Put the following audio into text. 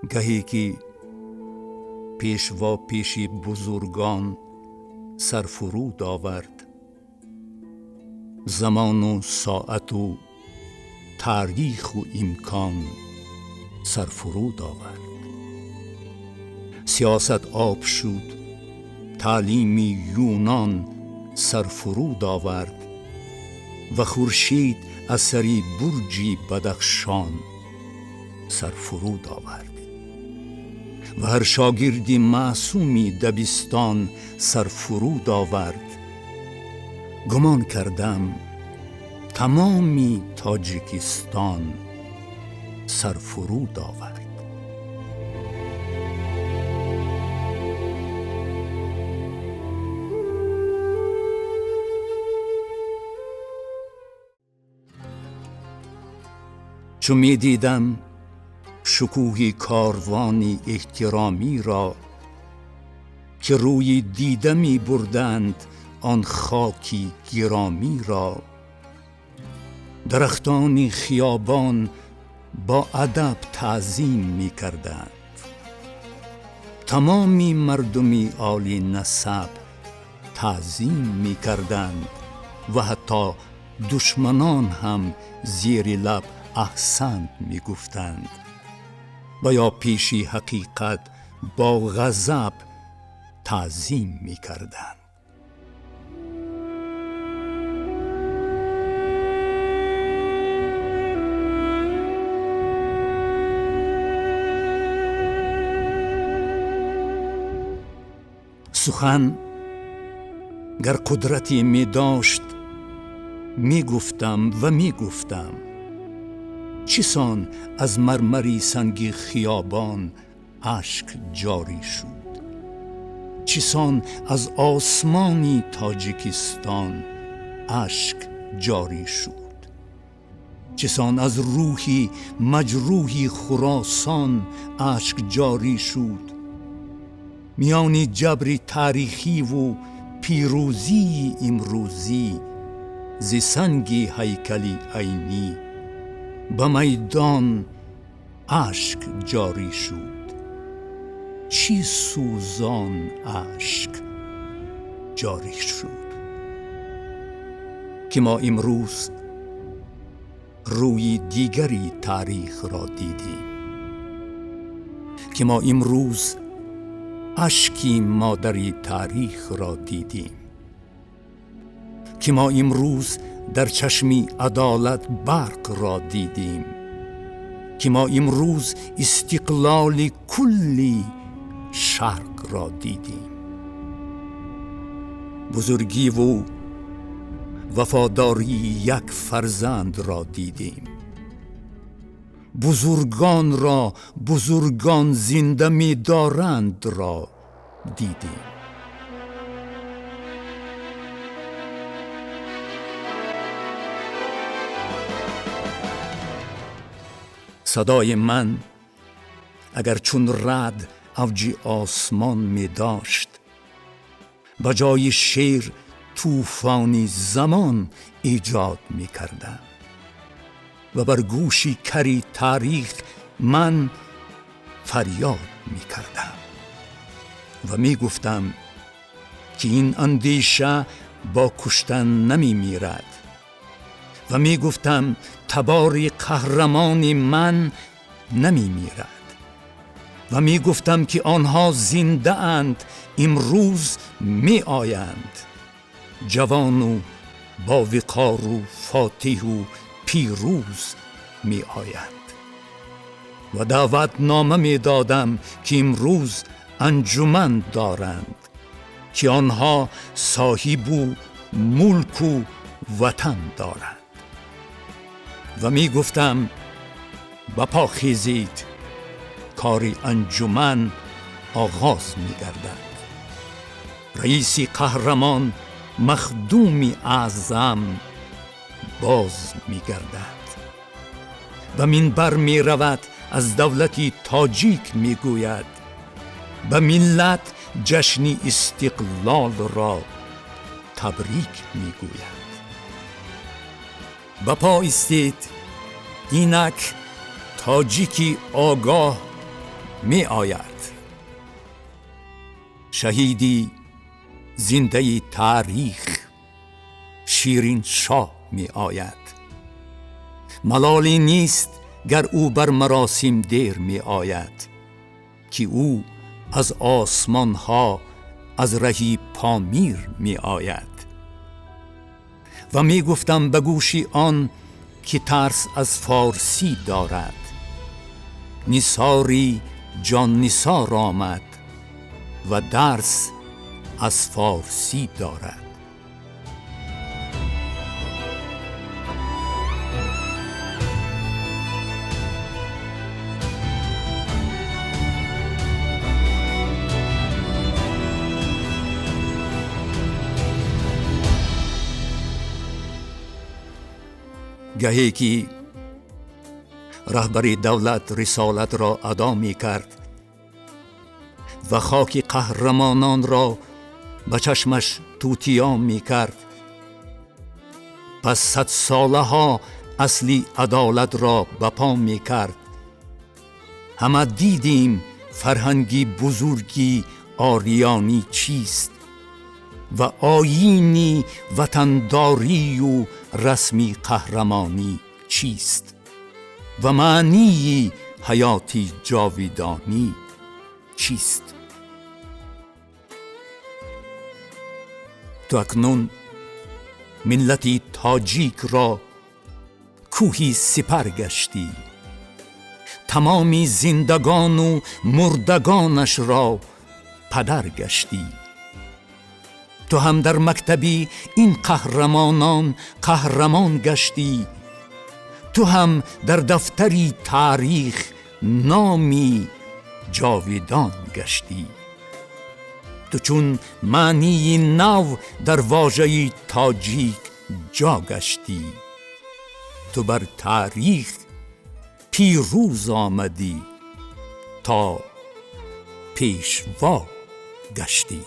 گهی که پیشوا پیشی بزرگان سرفرود آورد، زمان و ساعت و تاریخ و امکان سرفرود آورد. سیاست آب شد، تعلیم یونان سرفرود آورد و خورشید از سری برجی بدخشان سرفرود آورد و هر شاگردی معصومی دبستان سرفرود آورد. گمان کردم تمامی تاجیکستان سرفرود آورد. چون می دیدم شکوه کاروانی احترامی را که روی دیده می بردند آن خاکی گرامی را، درختان خیابان با ادب تعظیم می کردند، تمامی مردمی عالی نسب تعظیم می کردند و حتی دشمنان هم زیر لب احسنت می گفتند و یا پیشی حقیقت با غضب تعظیم می کردند. سخن گر قدرتی می داشت می گفتم و می گفتم، چسان از مرمری سنگ خیابان اشک جاری شد، چسان از آسمانی تاجیکستان اشک جاری شد، چسان از روحی مجروحی خراسان اشک جاری شد. میانی جبری تاریخی و پیروزی امروزی ز سنگی هیکلی عینی به میدان اشک جاری شد، چی سوزان اشک جاری شد که ما امروز روی دیگری تاریخ را دیدیم، که ما امروز اشکی مادری تاریخ را دیدیم، که ما امروز در چشمی عدالت برق را دیدیم، که ما امروز استقلال کلی شرق را دیدیم، بزرگی و وفاداری یک فرزند را دیدیم، بزرگان را بزرگان زنده می دارند را دیدیم. صدای من اگر چون رعد اوج آسمان می داشت، به جای شعر طوفانی زمان ایجاد می کردم و بر گوشی کری تاریخ من فریاد می کردم و می گفتم که این اندیشه با کشتن نمی میرد و می گفتم تبار قهرمان من نمی میرد و می گفتم که آنها زنده اند، امروز می آیند، جوان و با وقار و فاتح و پیروز می آیند و دعوت نامه می دادم که امروز انجمن دارند، که آنها صاحب و ملک و وطن دارند و می گفتم بپا خیزید، کار انجمن آغاز می گردد. رئیسی قهرمان مخدومی اعظم باز می گردد و منبر می رود از دولتی تاجیک می گوید به ملت جشن استقلال را تبریک می گوید. بپا استید، اینک تاجیکی آگاه می آید. شهیدی زنده تاریخ شیرین شاه می آید. ملالی نیست گر او بر مراسم دیر می آید، که او از آسمان ها از رهی پامیر می آید. و می گفتم به گوشی آن که ترس از فارسی دارد، نثاری جان نثار آمد و درس از فارسی دارد. گهی که رهبری دولت رسالت را ادا می کرد و خاک قهرمانان را به چشمش توتیا می کرد، پس 100 ساله ها اصلی عدالت را بپا می کرد. همه دیدیم فرهنگی بزرگی آریانی چیست و آیینی وطنداری و رسمی قهرمانی چیست و معنی حیاتی جاویدانی چیست. تو اکنون ملتی تاجیک را کوهی سپر گشتی، تمامی زندگان و مردگانش را پدر گشتی. تو هم در مکتبی این قهرمانان قهرمان گشتی، تو هم در دفتری تاریخ نامی جاویدان گشتی. تو چون معنی نو در واژه تاجیک جا گشتی، تو بر تاریخ پیروز آمدی تا پیشوا گشتی.